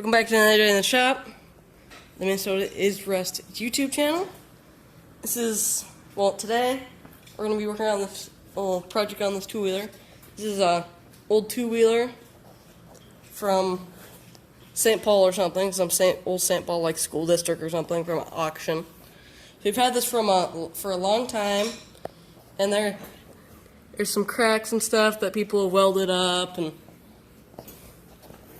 Welcome back to another day in the shop, the Minnesota is Rust YouTube channel. This is, well, today we're going to be working on this little project on this two-wheeler. This is a old two-wheeler from St. Paul or something, some old St. Paul like school district or something from an auction. So we've had this for a long time, and there's some cracks and stuff that people have welded up, and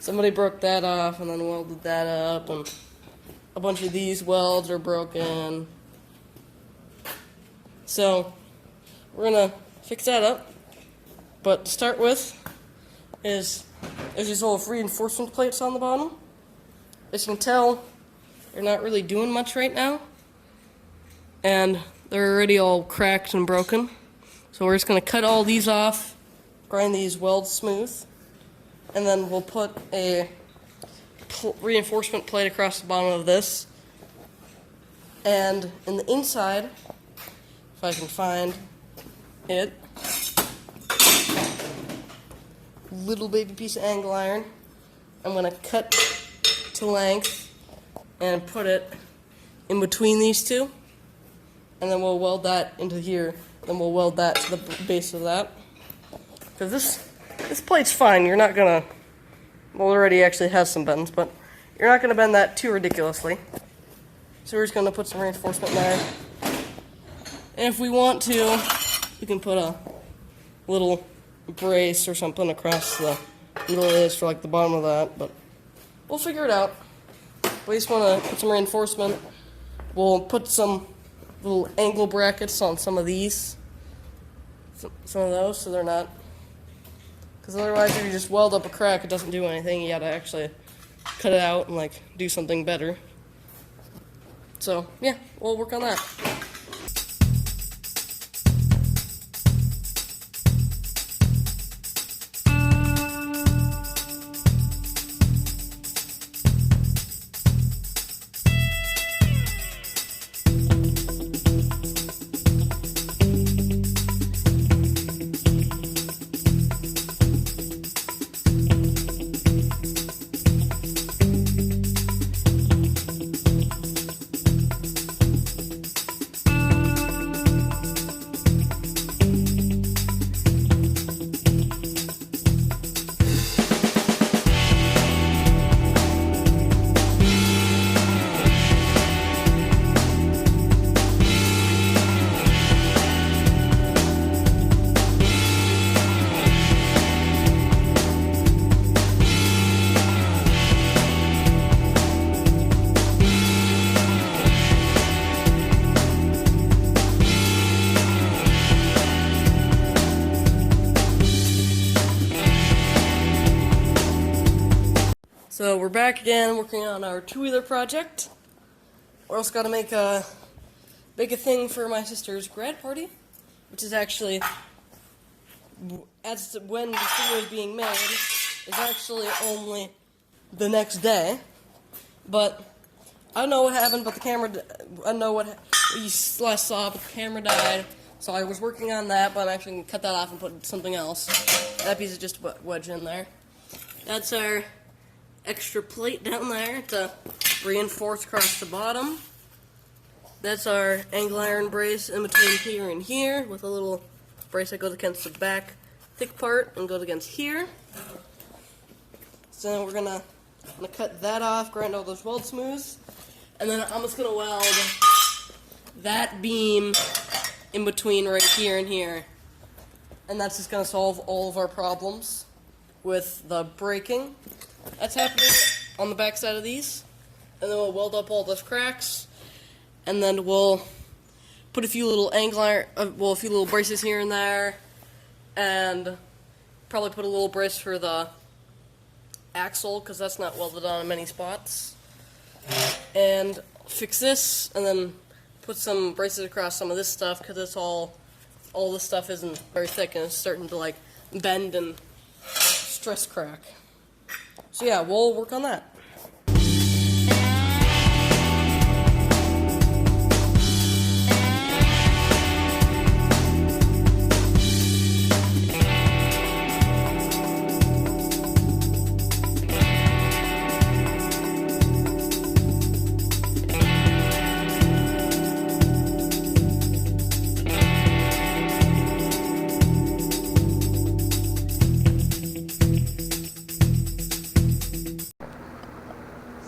somebody broke that off and then welded that up, and a bunch of these welds are broken. So we're gonna fix that up. But to start with is there's these little reinforcement plates on the bottom. As you can tell, they're not really doing much right now, and they're already all cracked and broken. So we're just gonna cut all these off, grind these welds smooth, and then we'll put a reinforcement plate across the bottom of this. And in the inside, if I can find it, little baby piece of angle iron. I'm going to cut to length and put it in between these two. And then we'll weld that into here. Then we'll weld that to the base of that. Because this plate's fine. You're not gonna, well, it already actually has some bends, but you're not gonna bend that too ridiculously. So we're just gonna put some reinforcement there. And if we want to, we can put a little brace or something across the middle of this for like the bottom of that, but we'll figure it out. We just wanna put some reinforcement. We'll put some little angle brackets on some of these. Some of those, so they're not, because otherwise if you just weld up a crack, it doesn't do anything. You gotta actually cut it out and like do something better. So yeah, we'll work on that. So we're back again working on our two-wheeler project. We're also got to make a thing for my sister's grad party, which is actually, as to when this video is being made, is actually only the next day. But I don't know what happened, but the camera, I don't know what you last saw, but the camera died. So I was working on that, but I'm actually going to cut that off and put something else. That piece is just wedged in there. That's our extra plate down there to reinforce across the bottom. That's our angle iron brace in between here and here, with a little brace that goes against the back thick part and goes against here. So then I'm gonna cut that off, grind all those welds smooth, and then I'm just gonna weld that beam in between right here and here. And that's just gonna solve all of our problems with the braking that's happening on the back side of these. And then we'll weld up all those cracks, and then we'll put a few little angle iron, a few little braces here and there, and probably put a little brace for the axle, because that's not welded on in many spots. And fix this, and then put some braces across some of this stuff, because it's all this stuff isn't very thick, and it's starting to like bend and stress crack. So yeah, we'll work on that.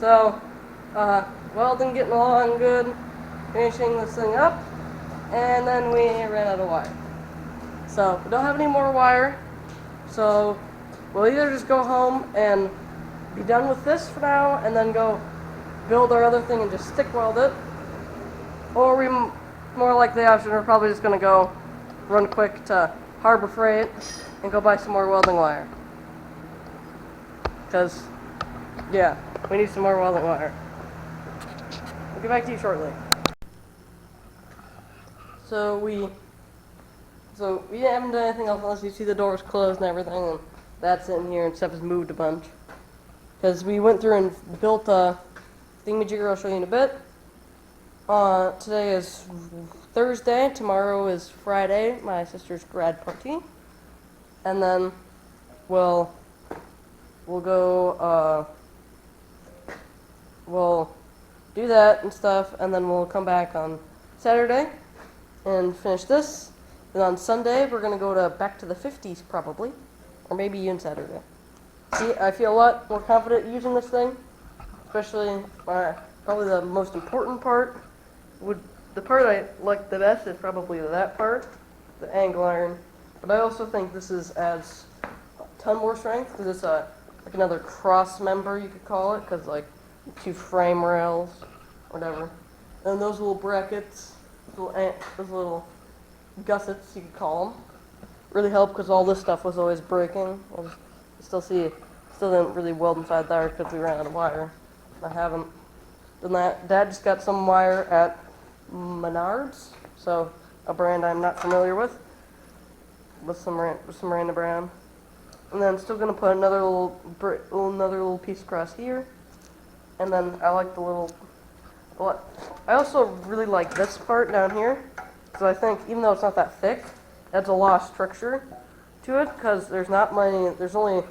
So, welding getting along good, finishing this thing up, and then we ran out of wire. So, we don't have any more wire, so we'll either just go home and be done with this for now, and then go build our other thing and just stick weld it, or we more like the option, we're probably just going to go run quick to Harbor Freight and go buy some more welding wire. Because, yeah, we need some more welding wire. We'll get back to you shortly. So we haven't done anything else unless you see the doors closed and everything, and that's in here, and stuff has moved a bunch. Because we went through and built a thingamajigger I'll show you in a bit. Today is Thursday, tomorrow is Friday, my sister's grad party. And then we'll go, we'll do that and stuff, and then we'll come back on Saturday and finish this. And on Sunday, we're going to go back to the 50s probably, or maybe even Saturday. See, I feel a lot more confident using this thing, especially probably the most important part. The part I like the best is probably that part, the angle iron. But I also think this adds a ton more strength because it's like another cross member, you could call it, because like 2 frame rails, whatever. And those little brackets, those little gussets, you could call them, really help because all this stuff was always breaking. You still didn't really weld inside there because we ran out of wire. I haven't done that. Dad just got some wire at Menards, so a brand I'm not familiar with some random brand. And then still gonna put another little piece across here. And then I like the little. I also really like this part down here, because I think even though it's not that thick, it adds a lot of structure to it. Because there's not many. There's only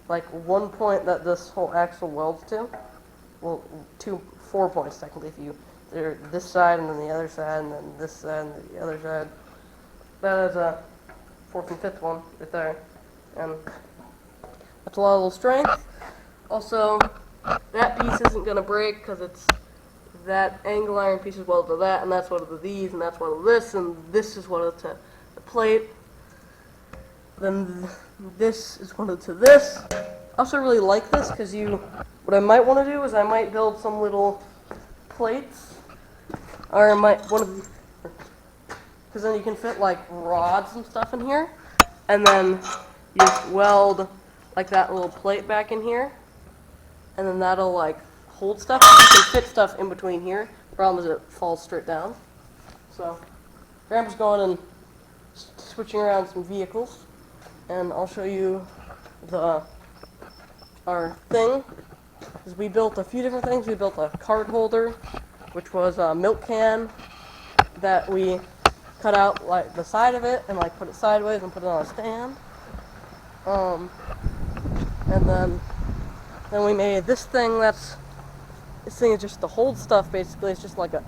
like 1 point that this whole axle welds to. Well, 4 points technically if you. They're this side and then the other side and then this side and the other side. That is a 4th and 5th one right there. And that's a lot of little strength. Also, that piece isn't going to break because it's that angle iron piece is welded to that, and that's welded to these, and that's welded to this, and this is welded to the plate. Then this is welded to this. I also really like this because what I might want to do is I might build some little plates. Or because then you can fit like rods and stuff in here, and then you just weld like that little plate back in here, and then that'll like hold stuff. You can fit stuff in between here. The problem is it falls straight down. So Grandpa's going and switching around some vehicles, and I'll show you our thing. Because we built a few different things. We built a card holder, which was a milk can that we cut out like the side of it and like put it sideways and put it on a stand. And then we made this thing. This thing is just to hold stuff basically. It's just like a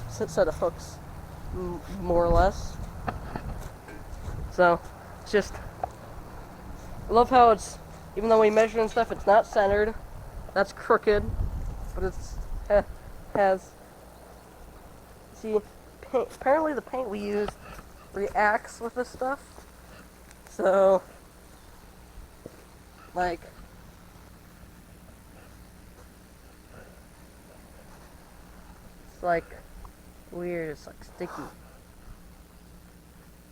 set of hooks, more or less. So it's just, I love how it's, even though we measure and stuff, it's not centered. That's crooked, but has, see, paint, apparently the paint we used reacts with this stuff. So, like, it's like weird, it's like sticky.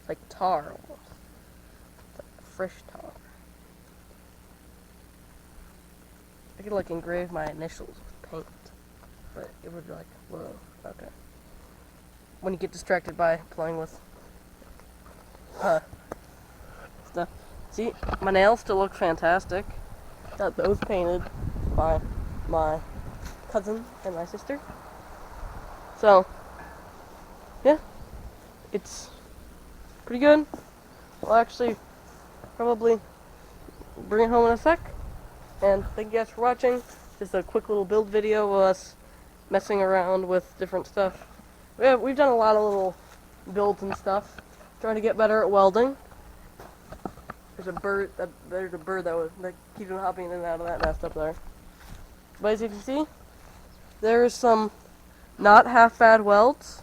It's like tar almost. It's like fresh tar. I could like engrave my initials with paint, but it would be like, whoa, okay. When you get distracted by playing with stuff. See, my nails still look fantastic. Got those painted by my cousin and my sister. So, yeah, it's pretty good. I'll actually probably bring it home in a sec. And thank you guys for watching. Just a quick little build video of us messing around with different stuff. We've done a lot of little builds and stuff, trying to get better at welding. There's a bird that keeps on hopping in and out of that nest up there. But as you can see, there's some not half bad welds.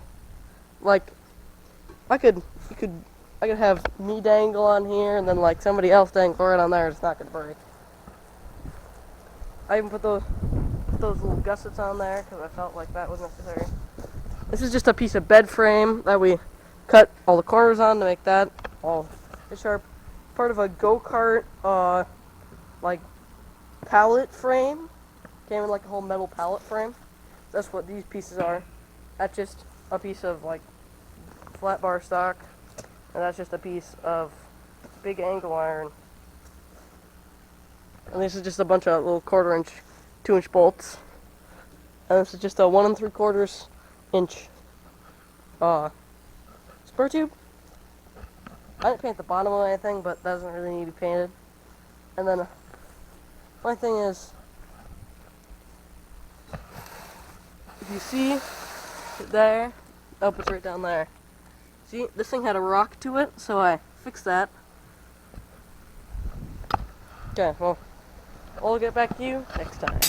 Like, I could have me dangle on here and then like somebody else dangle right on there. It's not gonna break. I even put those little gussets on there because I felt like that was necessary. This is just a piece of bed frame that we cut all the corners on to make that all sharp. Part of a go-kart like pallet frame. Came in like a whole metal pallet frame. That's what these pieces are. That's just a piece of like flat bar stock, and that's just a piece of big angle iron. And this is just a bunch of little 1/4 inch, 2-inch bolts. And this is just a 1 3/4 inch spur tube. I didn't paint the bottom of anything, but that doesn't really need to be painted. And then my thing is, if you see there, oh, it's right down there. See, this thing had a rock to it, so I fixed that. Okay, well, I'll get back to you next time.